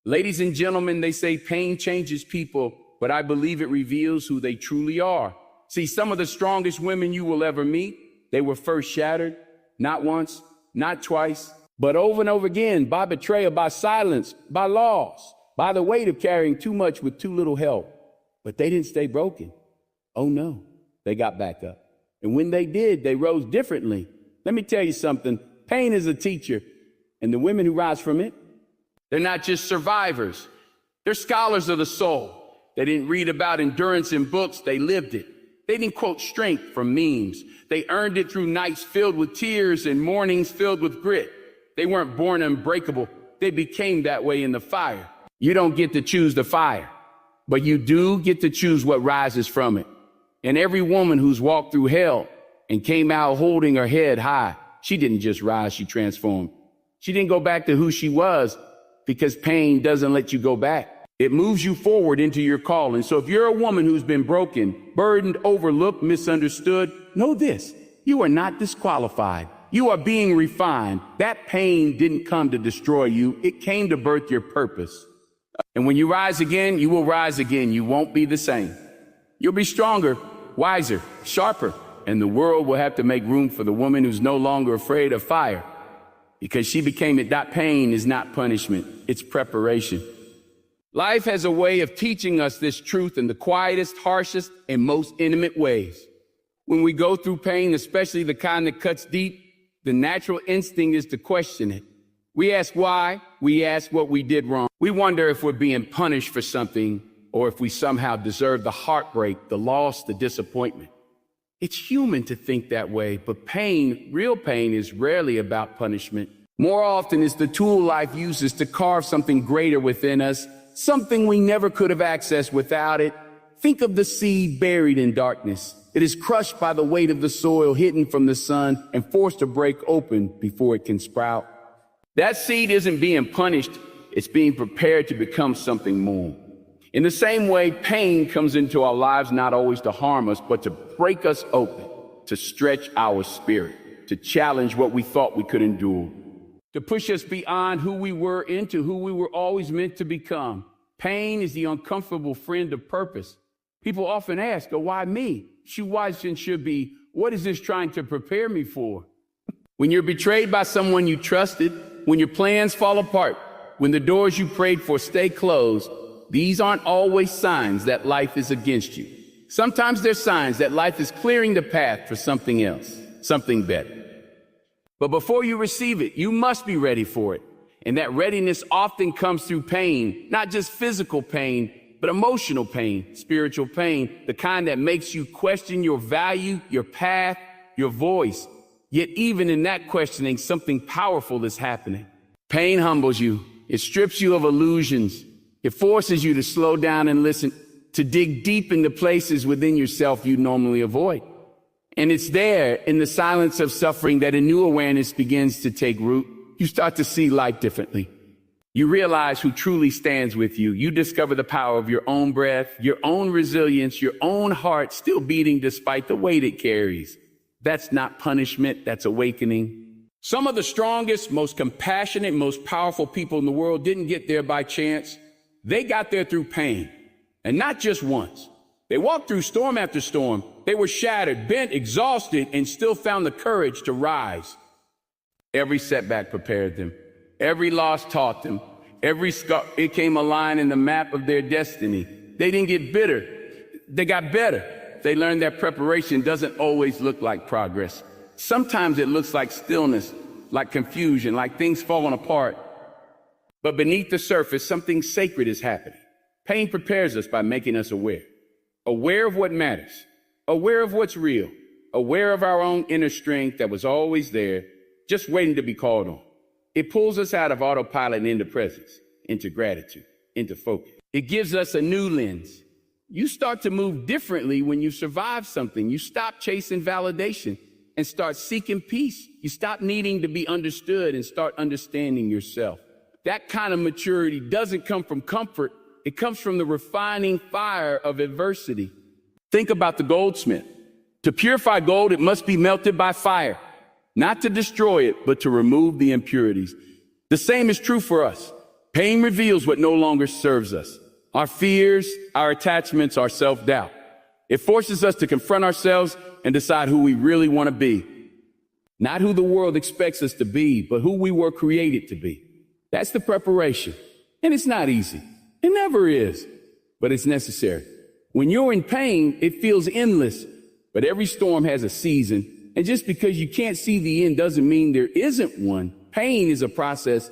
Ladies and gentlemen, they say pain changes people, but I believe it reveals who they truly are. See, some of the strongest women you will ever meet, they were first shattered, not once, not twice, but over and over again, by betrayal, by silence, by loss, by the weight of carrying too much with too little help. But they didn't stay broken. Oh no, they got back up. And when they did, they rose differently. Let me tell you something, pain is a teacher, and the women who rise from it, they're not just survivors, they're scholars of the soul. They didn't read about endurance in books, they lived it. They didn't quote strength from memes. They earned it through nights filled with tears and mornings filled with grit. They weren't born unbreakable, they became that way in the fire. You don't get to choose the fire, but you do get to choose what rises from it. And every woman who's walked through hell and came out holding her head high, she didn't just rise, she transformed. She didn't go back to who she was, because pain doesn't let you go back. It moves you forward into your calling. So if you're a woman who's been broken, burdened, overlooked, misunderstood, know this, you are not disqualified. You are being refined. That pain didn't come to destroy you. It came to birth your purpose. And when you rise again, you will rise again. You won't be the same. You'll be stronger, wiser, sharper, and the world will have to make room for the woman who's no longer afraid of fire, because she became it. That pain is not punishment, it's preparation. Life has a way of teaching us this truth in the quietest, harshest, and most intimate ways. When we go through pain, especially the kind that cuts deep, the natural instinct is to question it. We ask why, we ask what we did wrong. We wonder if we're being punished for something, or if we somehow deserve the heartbreak, the loss, the disappointment. It's human to think that way, but pain, real pain, is rarely about punishment. More often, it's the tool life uses to carve something greater within us, something we never could have accessed without it. Think of the seed buried in darkness. It is crushed by the weight of the soil, hidden from the sun, and forced to break open before it can sprout. That seed isn't being punished, it's being prepared to become something more. In the same way, pain comes into our lives not always to harm us, but to break us open, to stretch our spirit, to challenge what we thought we could endure, to push us beyond who we were into who we were always meant to become. Pain is the uncomfortable friend of purpose. People often ask, oh, why me? Why should be, what is this trying to prepare me for? When you're betrayed by someone you trusted, when your plans fall apart, when the doors you prayed for stay closed, these aren't always signs that life is against you. Sometimes they're signs that life is clearing the path for something else, something better. But before you receive it, you must be ready for it. And that readiness often comes through pain, not just physical pain, but emotional pain, spiritual pain, the kind that makes you question your value, your path, your voice. Yet even in that questioning, something powerful is happening. Pain humbles you. It strips you of illusions. It forces you to slow down and listen, to dig deep into places within yourself you normally avoid. And it's there in the silence of suffering that a new awareness begins to take root. You start to see life differently. You realize who truly stands with you. You discover the power of your own breath, your own resilience, your own heart still beating despite the weight it carries. That's not punishment, that's awakening. Some of the strongest, most compassionate, most powerful people in the world didn't get there by chance. They got there through pain, and not just once. They walked through storm after storm. They were shattered, bent, exhausted, and still found the courage to rise. Every setback prepared them. Every loss taught them. Every scar became a line in the map of their destiny. They didn't get bitter. They got better. They learned that preparation doesn't always look like progress. Sometimes it looks like stillness, like confusion, like things falling apart. But beneath the surface, something sacred is happening. Pain prepares us by making us aware. Aware of what matters. Aware of what's real. Aware of our own inner strength that was always there, just waiting to be called on. It pulls us out of autopilot and into presence, into gratitude, into focus. It gives us a new lens. You start to move differently when you survive something. You stop chasing validation and start seeking peace. You stop needing to be understood and start understanding yourself. That kind of maturity doesn't come from comfort. It comes from the refining fire of adversity. Think about the goldsmith. To purify gold, it must be melted by fire, not to destroy it, but to remove the impurities. The same is true for us. Pain reveals what no longer serves us. Our fears, our attachments, our self-doubt. It forces us to confront ourselves and decide who we really want to be. Not who the world expects us to be, but who we were created to be. That's the preparation. And it's not easy. It never is. But it's necessary. When you're in pain, it feels endless. But every storm has a season. And just because you can't see the end doesn't mean there isn't one. Pain is a process.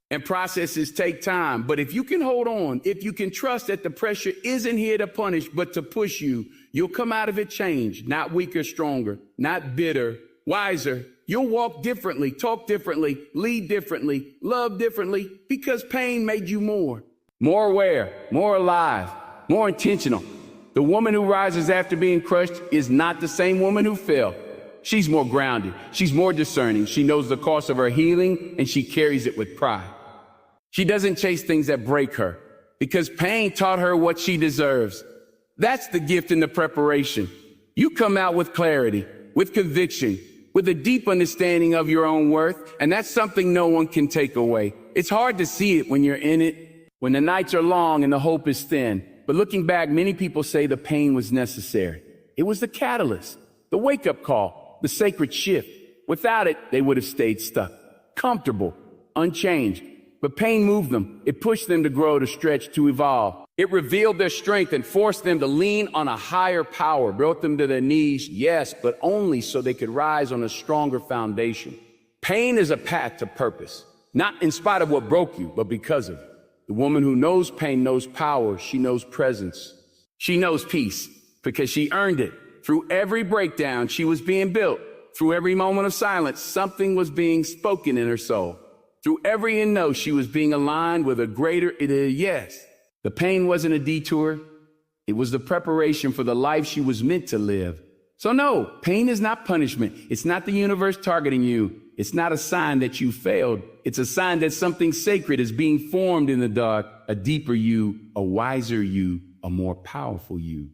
And processes take time. But if you can hold on, if you can trust that the pressure isn't here to punish, but to push you, you'll come out of it changed, not weaker, stronger, not bitter, wiser. You'll walk differently, talk differently, lead differently, love differently, because pain made you more aware, more alive, more intentional. The woman who rises after being crushed is not the same woman who fell. She's more grounded. She's more discerning. She knows the cost of her healing, and she carries it with pride. She doesn't chase things that break her because pain taught her what she deserves. That's the gift in the preparation. You come out with clarity, with conviction, with a deep understanding of your own worth, and that's something no one can take away. It's hard to see it when you're in it, when the nights are long and the hope is thin. But looking back, many people say the pain was necessary. It was the catalyst, the wake-up call, the sacred shift. Without it, they would have stayed stuck, comfortable, unchanged. But pain moved them. It pushed them to grow, to stretch, to evolve. It revealed their strength and forced them to lean on a higher power, brought them to their knees, yes, but only so they could rise on a stronger foundation. Pain is a path to purpose, not in spite of what broke you, but because of it. The woman who knows pain knows power. She knows presence. She knows peace because she earned it. Through every breakdown, she was being built. Through every moment of silence, something was being spoken in her soul. Through every no, she was being aligned with a greater yes. The pain wasn't a detour. It was the preparation for the life she was meant to live. So no, pain is not punishment. It's not the universe targeting you. It's not a sign that you failed. It's a sign that something sacred is being formed in the dark, a deeper you, a wiser you, a more powerful you.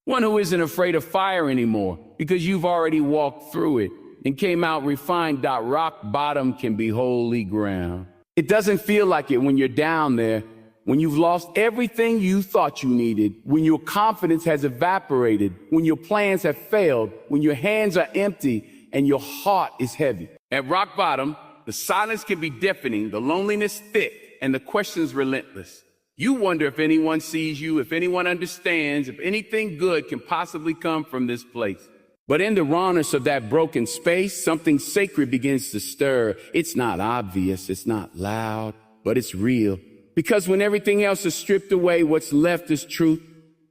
One who isn't afraid of fire anymore because you've already walked through it and came out refined. Rock bottom can be holy ground. It doesn't feel like it when you're down there, when you've lost everything you thought you needed, when your confidence has evaporated, when your plans have failed, when your hands are empty and your heart is heavy. At rock bottom, the silence can be deafening, the loneliness thick, and the questions relentless. You wonder if anyone sees you, if anyone understands, if anything good can possibly come from this place. But in the rawness of that broken space, something sacred begins to stir. It's not obvious, it's not loud, but it's real. Because when everything else is stripped away, what's left is truth.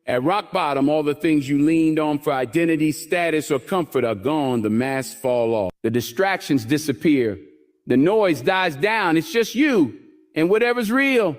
At rock bottom, all the things you leaned on for identity, status, or comfort are gone. The masks fall off. The distractions disappear. The noise dies down. It's just you and whatever's real.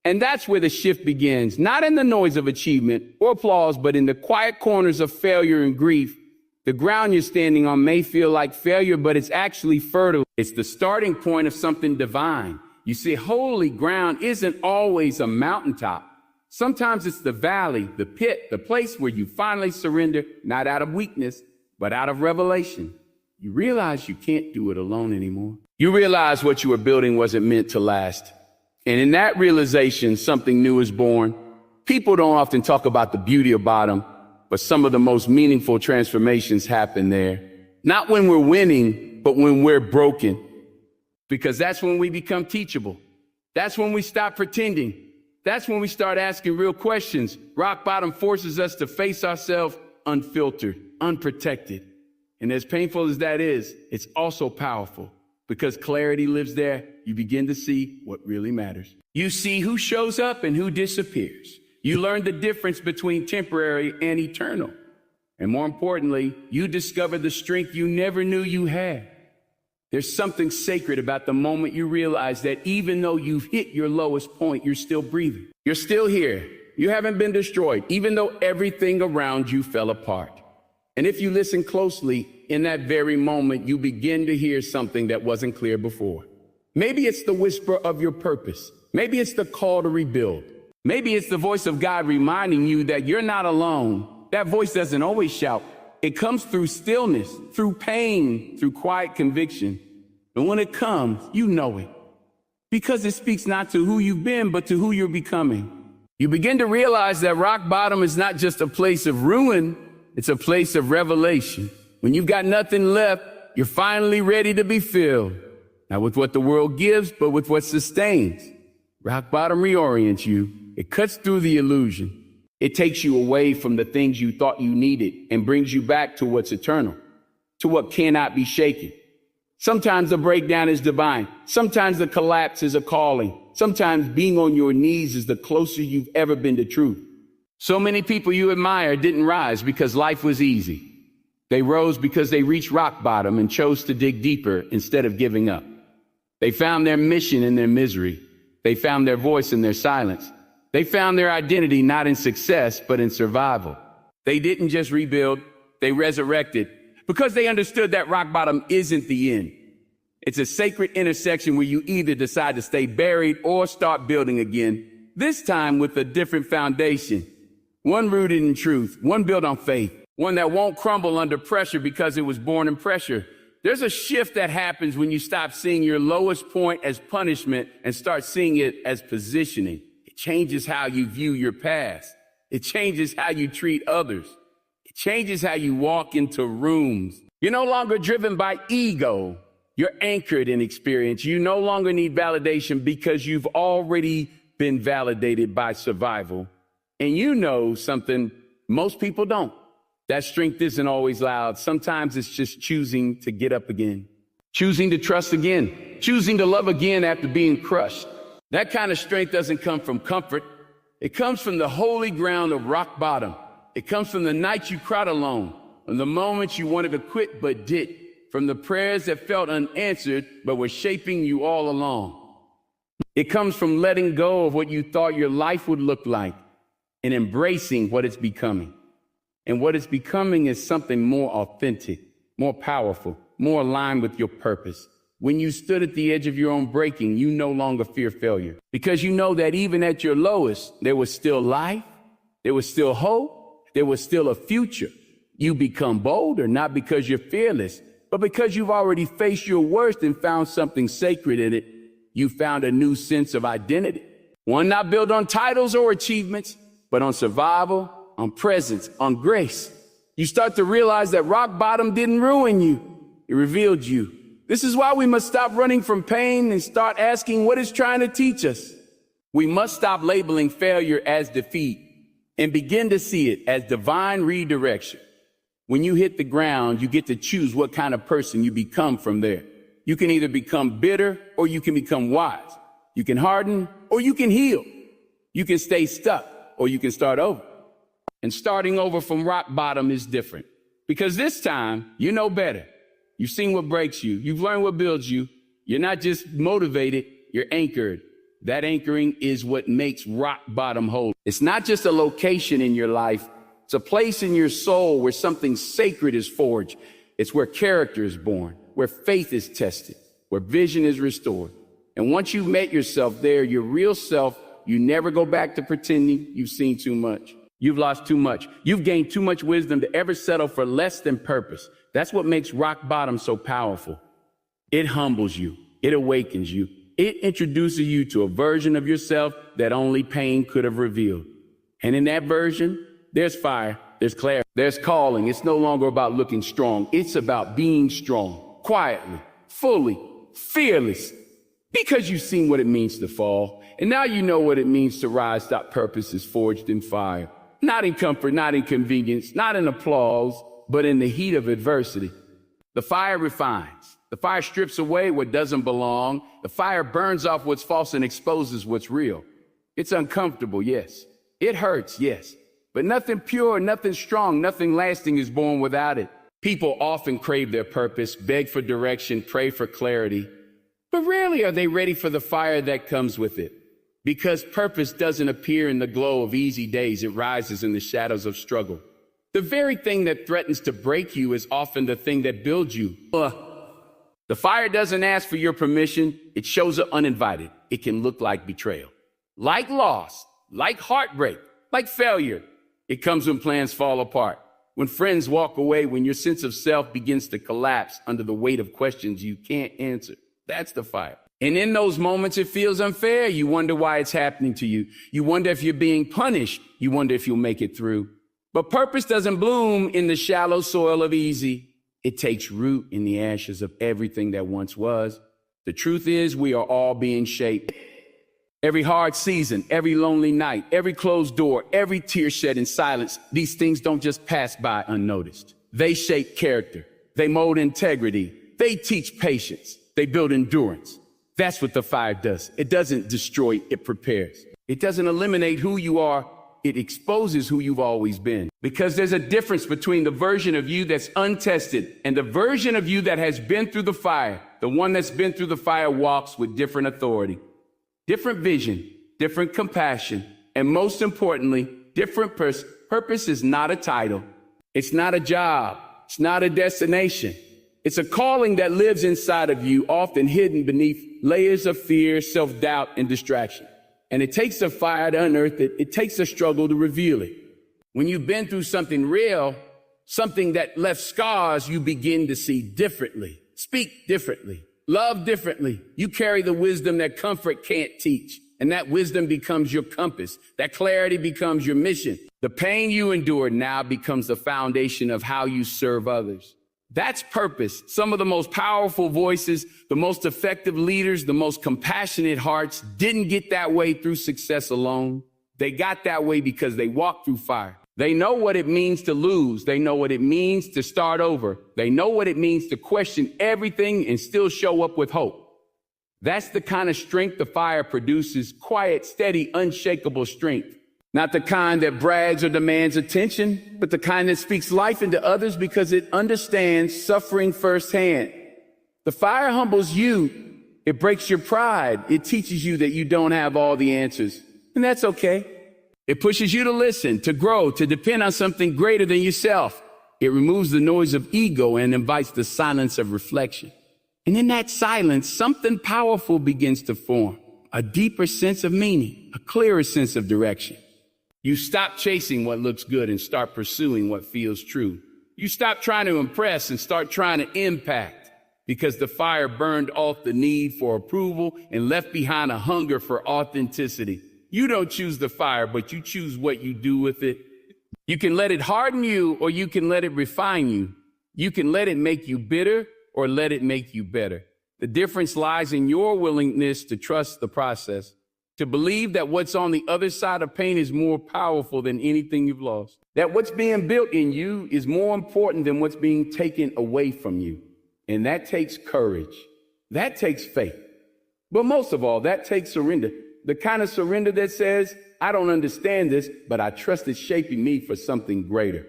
And that's where the shift begins. Not in the noise of achievement or applause, but in the quiet corners of failure and grief. The ground you're standing on may feel like failure, but it's actually fertile. It's the starting point of something divine. You see, holy ground isn't always a mountaintop. Sometimes it's the valley, the pit, the place where you finally surrender, not out of weakness, but out of revelation. You realize you can't do it alone anymore. You realize what you were building wasn't meant to last. And in that realization, something new is born. People don't often talk about the beauty of bottom, but some of the most meaningful transformations happen there. Not when we're winning, but when we're broken. Because that's when we become teachable. That's when we stop pretending. That's when we start asking real questions. Rock bottom forces us to face ourselves unfiltered, unprotected. And as painful as that is, it's also powerful. Because clarity lives there, you begin to see what really matters. You see who shows up and who disappears. You learn the difference between temporary and eternal. And more importantly, you discover the strength you never knew you had. There's something sacred about the moment you realize that even though you've hit your lowest point, you're still breathing. You're still here. You haven't been destroyed, even though everything around you fell apart. And if you listen closely, in that very moment, you begin to hear something that wasn't clear before. Maybe it's the whisper of your purpose. Maybe it's the call to rebuild. Maybe it's the voice of God reminding you that you're not alone. That voice doesn't always shout. It comes through stillness, through pain, through quiet conviction. And when it comes, you know it. Because it speaks not to who you've been, but to who you're becoming. You begin to realize that rock bottom is not just a place of ruin, it's a place of revelation. When you've got nothing left, you're finally ready to be filled. Not with what the world gives, but with what sustains. Rock bottom reorients you. It cuts through the illusion. It takes you away from the things you thought you needed and brings you back to what's eternal, to what cannot be shaken. Sometimes the breakdown is divine. Sometimes the collapse is a calling. Sometimes being on your knees is the closer you've ever been to truth. So many people you admire didn't rise because life was easy. They rose because they reached rock bottom and chose to dig deeper instead of giving up. They found their mission in their misery. They found their voice in their silence. They found their identity not in success, but in survival. They didn't just rebuild, they resurrected because they understood that rock bottom isn't the end. It's a sacred intersection where you either decide to stay buried or start building again, this time with a different foundation. One rooted in truth, one built on faith, one that won't crumble under pressure because it was born in pressure. There's a shift that happens when you stop seeing your lowest point as punishment and start seeing it as positioning. It changes how you view your past. It changes how you treat others. It changes how you walk into rooms. You're no longer driven by ego. You're anchored in experience. You no longer need validation because you've already been validated by survival. And you know something most people don't. That strength isn't always loud. Sometimes it's just choosing to get up again, choosing to trust again, choosing to love again after being crushed. That kind of strength doesn't come from comfort. It comes from the holy ground of rock bottom. It comes from the nights you cried alone, from the moments you wanted to quit but did, from the prayers that felt unanswered but were shaping you all along. It comes from letting go of what you thought your life would look like and embracing what it's becoming. And what it's becoming is something more authentic, more powerful, more aligned with your purpose. When you stood at the edge of your own breaking, you no longer fear failure because you know that even at your lowest, there was still life, there was still hope, there was still a future. You become bolder, not because you're fearless, but because you've already faced your worst and found something sacred in it. You found a new sense of identity, one not built on titles or achievements, but on survival, on presence, on grace. You start to realize that rock bottom didn't ruin you. It revealed you. This is why we must stop running from pain and start asking what it's trying to teach us. We must stop labeling failure as defeat and begin to see it as divine redirection. When you hit the ground, you get to choose what kind of person you become from there. You can either become bitter or you can become wise. You can harden or you can heal. You can stay stuck or you can start over. And starting over from rock bottom is different because this time you know better. You've seen what breaks you. You've learned what builds you. You're not just motivated, you're anchored. That anchoring is what makes rock bottom whole. It's not just a location in your life. It's a place in your soul where something sacred is forged. It's where character is born, where faith is tested, where vision is restored. And once you've met yourself there, your real self, you never go back to pretending you've seen too much. You've lost too much. You've gained too much wisdom to ever settle for less than purpose. That's what makes rock bottom so powerful. It humbles you. It awakens you. It introduces you to a version of yourself that only pain could have revealed. And in that version, there's fire, there's clarity, there's calling. It's no longer about looking strong. It's about being strong, quietly, fully, fearless, because you've seen what it means to fall. And now you know what it means to rise. That purpose is forged in fire. Not in comfort, not in convenience, not in applause, but in the heat of adversity. The fire refines. The fire strips away what doesn't belong. The fire burns off what's false and exposes what's real. It's uncomfortable, yes. It hurts, yes. But nothing pure, nothing strong, nothing lasting is born without it. People often crave their purpose, beg for direction, pray for clarity. But rarely are they ready for the fire that comes with it. Because purpose doesn't appear in the glow of easy days, it rises in the shadows of struggle. The very thing that threatens to break you is often the thing that builds you. The fire doesn't ask for your permission, it shows up uninvited. It can look like betrayal, like loss, like heartbreak, like failure. It comes when plans fall apart, when friends walk away, when your sense of self begins to collapse under the weight of questions you can't answer. That's the fire. And in those moments, it feels unfair. You wonder why it's happening to you. You wonder if you're being punished. You wonder if you'll make it through. But purpose doesn't bloom in the shallow soil of easy. It takes root in the ashes of everything that once was. The truth is, we are all being shaped. Every hard season, every lonely night, every closed door, every tear shed in silence, these things don't just pass by unnoticed. They shape character. They mold integrity. They teach patience. They build endurance. That's what the fire does. It doesn't destroy, it prepares. It doesn't eliminate who you are. It exposes who you've always been. Because there's a difference between the version of you that's untested and the version of you that has been through the fire. The one that's been through the fire walks with different authority, different vision, different compassion, and most importantly, different purpose is not a title. It's not a job. It's not a destination. It's a calling that lives inside of you, often hidden beneath layers of fear, self-doubt, and distraction. And it takes a fire to unearth it. It takes a struggle to reveal it. When you've been through something real, something that left scars, you begin to see differently, speak differently, love differently. You carry the wisdom that comfort can't teach. And that wisdom becomes your compass. That clarity becomes your mission. The pain you endure now becomes the foundation of how you serve others. That's purpose. Some of the most powerful voices, the most effective leaders, the most compassionate hearts didn't get that way through success alone. They got that way because they walked through fire. They know what it means to lose. They know what it means to start over. They know what it means to question everything and still show up with hope. That's the kind of strength the fire produces, quiet, steady, unshakable strength. Not the kind that brags or demands attention, but the kind that speaks life into others because it understands suffering firsthand. The fire humbles you. It breaks your pride. It teaches you that you don't have all the answers. And that's okay. It pushes you to listen, to grow, to depend on something greater than yourself. It removes the noise of ego and invites the silence of reflection. And in that silence, something powerful begins to form. A deeper sense of meaning, a clearer sense of direction. You stop chasing what looks good and start pursuing what feels true. You stop trying to impress and start trying to impact, because the fire burned off the need for approval and left behind a hunger for authenticity. You don't choose the fire, but you choose what you do with it. You can let it harden you, or you can let it refine you. You can let it make you bitter or let it make you better. The difference lies in your willingness to trust the process, to believe that what's on the other side of pain is more powerful than anything you've lost, that what's being built in you is more important than what's being taken away from you. And that takes courage. That takes faith. But most of all, that takes surrender. The kind of surrender that says, I don't understand this, but I trust it's shaping me for something greater.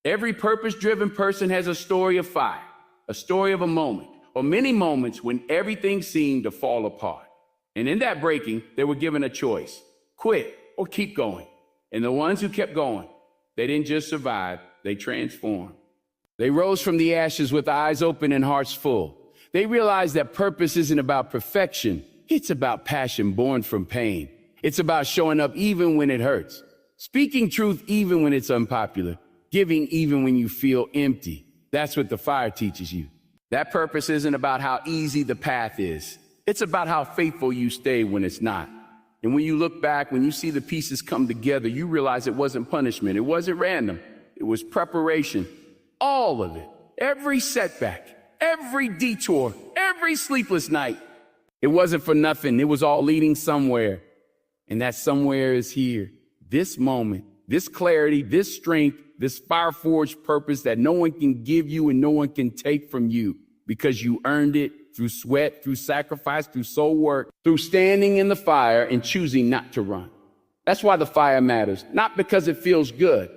Every purpose-driven person has a story of fire, a story of a moment, or many moments when everything seemed to fall apart. And in that breaking, they were given a choice: quit or keep going. And the ones who kept going, they didn't just survive, they transformed. They rose from the ashes with eyes open and hearts full. They realized that purpose isn't about perfection. It's about passion born from pain. It's about showing up even when it hurts, speaking truth even when it's unpopular, giving even when you feel empty. That's what the fire teaches you. That purpose isn't about how easy the path is. It's about how faithful you stay when it's not. And when you look back, when you see the pieces come together, you realize it wasn't punishment. It wasn't random. It was preparation. All of it. Every setback, every detour, every sleepless night. It wasn't for nothing. It was all leading somewhere. And that somewhere is here. This moment, this clarity, this strength, this fire-forged purpose that no one can give you and no one can take from you, because you earned it through sweat, through sacrifice, through soul work, through standing in the fire and choosing not to run. That's why the fire matters. Not because it feels good,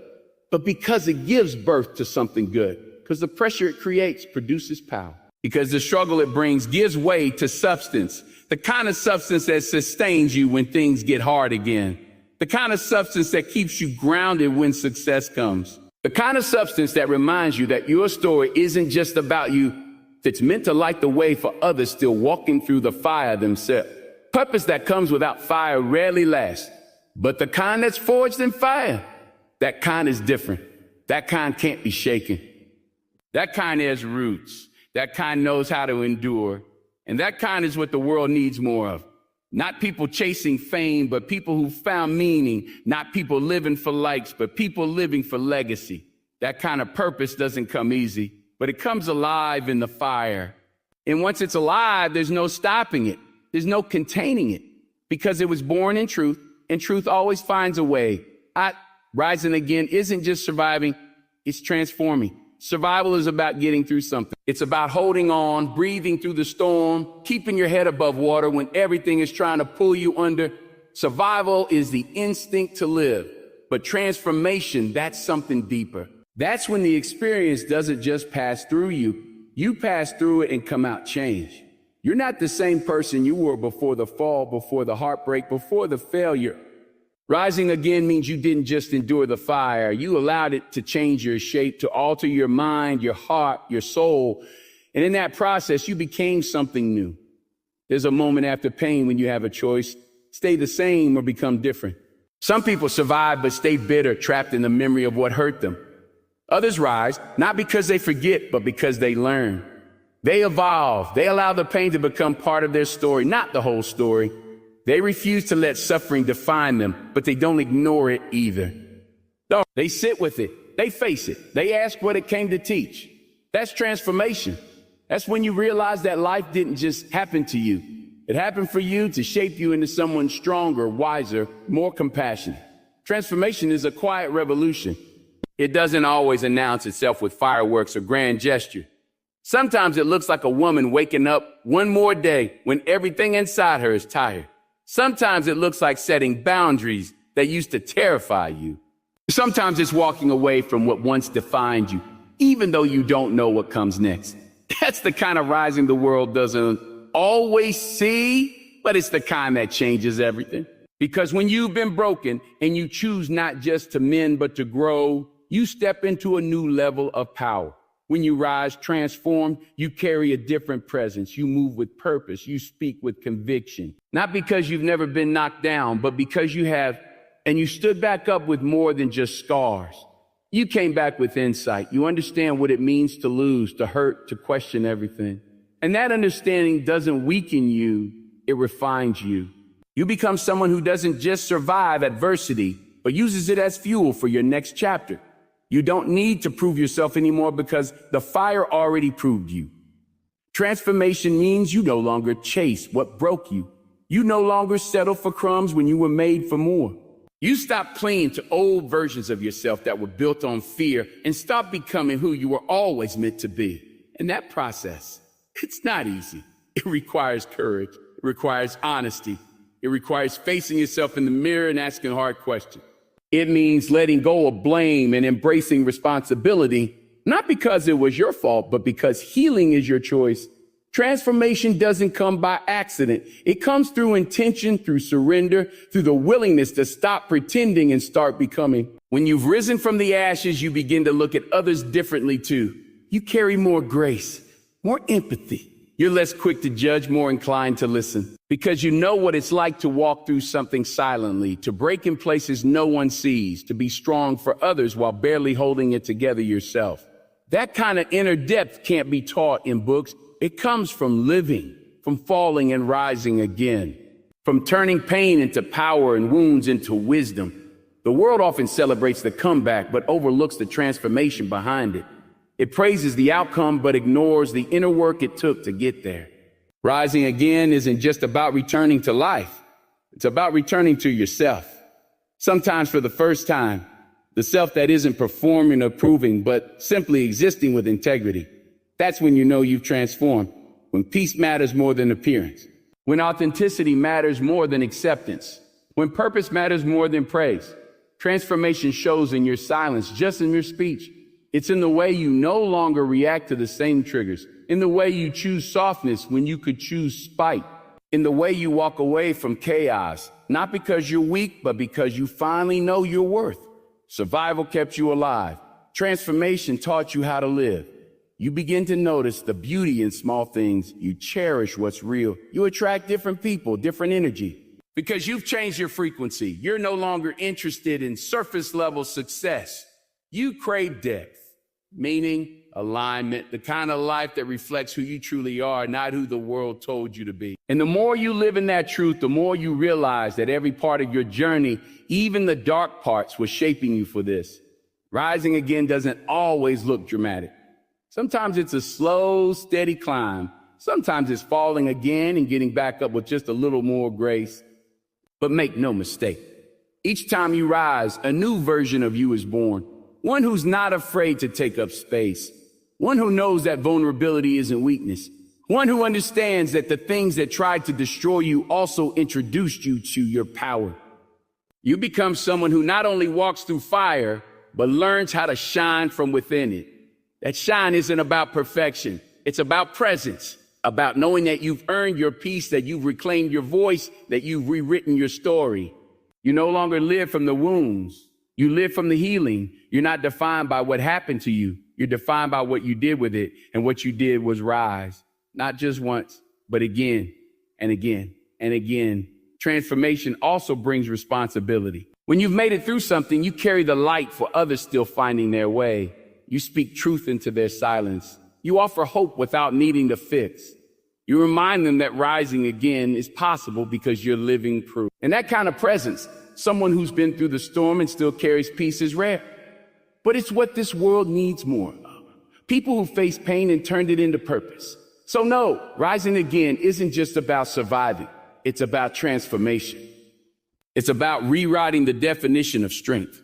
but because it gives birth to something good. Because the pressure it creates produces power. Because the struggle it brings gives way to substance. The kind of substance that sustains you when things get hard again. The kind of substance that keeps you grounded when success comes. The kind of substance that reminds you that your story isn't just about you. That's meant to light the way for others still walking through the fire themselves. Purpose that comes without fire rarely lasts. But the kind that's forged in fire, that kind is different. That kind can't be shaken. That kind has roots. That kind knows how to endure. And that kind is what the world needs more of. Not people chasing fame, but people who found meaning. Not people living for likes, but people living for legacy. That kind of purpose doesn't come easy, but it comes alive in the fire. And once it's alive, there's no stopping it. There's no containing it, because it was born in truth, and truth always finds a way. Rising again isn't just surviving, it's transforming. Survival is about getting through something. It's about holding on, breathing through the storm, keeping your head above water when everything is trying to pull you under. Survival is the instinct to live, but transformation, that's something deeper. That's when the experience doesn't just pass through you. You pass through it and come out changed. You're not the same person you were before the fall, before the heartbreak, before the failure. Rising again means you didn't just endure the fire. You allowed it to change your shape, to alter your mind, your heart, your soul. And in that process, you became something new. There's a moment after pain when you have a choice: stay the same or become different. Some people survive but stay bitter, trapped in the memory of what hurt them. Others rise, not because they forget, but because they learn. They evolve. They allow the pain to become part of their story, not the whole story. They refuse to let suffering define them, but they don't ignore it either. No, they sit with it. They face it. They ask what it came to teach. That's transformation. That's when you realize that life didn't just happen to you. It happened for you to shape you into someone stronger, wiser, more compassionate. Transformation is a quiet revolution. It doesn't always announce itself with fireworks or grand gesture. Sometimes it looks like a woman waking up one more day when everything inside her is tired. Sometimes it looks like setting boundaries that used to terrify you. Sometimes it's walking away from what once defined you, even though you don't know what comes next. That's the kind of rising the world doesn't always see, but it's the kind that changes everything. Because when you've been broken and you choose not just to mend, but to grow, you step into a new level of power. When you rise transformed, you carry a different presence. You move with purpose. You speak with conviction. Not because you've never been knocked down, but because you have, and you stood back up with more than just scars. You came back with insight. You understand what it means to lose, to hurt, to question everything. And that understanding doesn't weaken you, it refines you. You become someone who doesn't just survive adversity, but uses it as fuel for your next chapter. You don't need to prove yourself anymore because the fire already proved you. Transformation means you no longer chase what broke you. You no longer settle for crumbs when you were made for more. You stop clinging to old versions of yourself that were built on fear and stop becoming who you were always meant to be. And that process, it's not easy. It requires courage. It requires honesty. It requires facing yourself in the mirror and asking hard questions. It means letting go of blame and embracing responsibility, not because it was your fault, but because healing is your choice. Transformation doesn't come by accident. It comes through intention, through surrender, through the willingness to stop pretending and start becoming. When you've risen from the ashes, you begin to look at others differently too. You carry more grace, more empathy. You're less quick to judge, more inclined to listen, because you know what it's like to walk through something silently, to break in places no one sees, to be strong for others while barely holding it together yourself. That kind of inner depth can't be taught in books. It comes from living, from falling and rising again, from turning pain into power and wounds into wisdom. The world often celebrates the comeback, but overlooks the transformation behind it. It praises the outcome, but ignores the inner work it took to get there. Rising again isn't just about returning to life. It's about returning to yourself. Sometimes for the first time, the self that isn't performing or proving, but simply existing with integrity. That's when you know you've transformed. When peace matters more than appearance. When authenticity matters more than acceptance. When purpose matters more than praise. Transformation shows in your silence, just in your speech. It's in the way you no longer react to the same triggers, in the way you choose softness when you could choose spite, in the way you walk away from chaos, not because you're weak, but because you finally know your worth. Survival kept you alive. Transformation taught you how to live. You begin to notice the beauty in small things. You cherish what's real. You attract different people, different energy. Because you've changed your frequency. You're no longer interested in surface level success. You crave depth. meaning, alignment, the kind of life that reflects who you truly are, not who the world told you to be. And the more you live in that truth, the more you realize that every part of your journey, even the dark parts, was shaping you for this. Rising again doesn't always look dramatic. Sometimes it's a slow, steady climb. Sometimes it's falling again and getting back up with just a little more grace. But make no mistake, each time you rise, a new version of you is born. One who's not afraid to take up space. One who knows that vulnerability isn't weakness. One who understands that the things that tried to destroy you also introduced you to your power. You become someone who not only walks through fire, but learns how to shine from within it. That shine isn't about perfection. It's about presence, about knowing that you've earned your peace, that you've reclaimed your voice, that you've rewritten your story. You no longer live from the wounds. You live from the healing. You're not defined by what happened to you. You're defined by what you did with it. And what you did was rise, not just once, but again and again and again. Transformation also brings responsibility. When you've made it through something, you carry the light for others still finding their way. You speak truth into their silence. You offer hope without needing to fix. You remind them that rising again is possible because you're living proof. And that kind of presence, someone who's been through the storm and still carries peace, is rare. But it's what this world needs more of. People who face pain and turned it into purpose. So no, rising again isn't just about surviving. It's about transformation. It's about rewriting the definition of strength.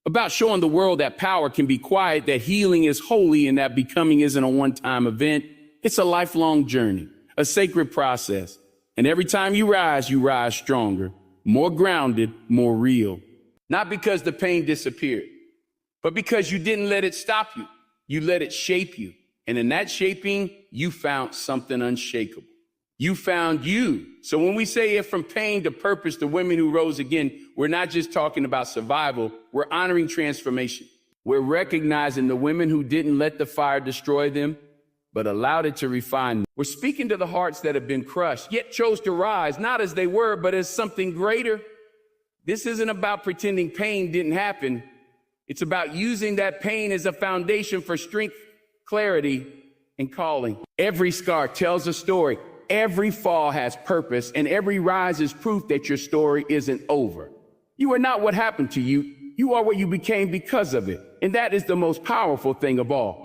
About showing the world that power can be quiet, that healing is holy, and that becoming isn't a one-time event. It's a lifelong journey, a sacred process. And every time you rise stronger, more grounded, more real. Not because the pain disappeared, but because you didn't let it stop you. You let it shape you. And in that shaping, you found something unshakable. You found you. So when we say it from pain to purpose, the women who rose again, we're not just talking about survival. We're honoring transformation. We're recognizing the women who didn't let the fire destroy them, but allowed it to refine them. We're speaking to the hearts that have been crushed, yet chose to rise, not as they were, but as something greater. This isn't about pretending pain didn't happen. It's about using that pain as a foundation for strength, clarity, and calling. Every scar tells a story. Every fall has purpose, and every rise is proof that your story isn't over. You are not what happened to you. You are what you became because of it. And that is the most powerful thing of all.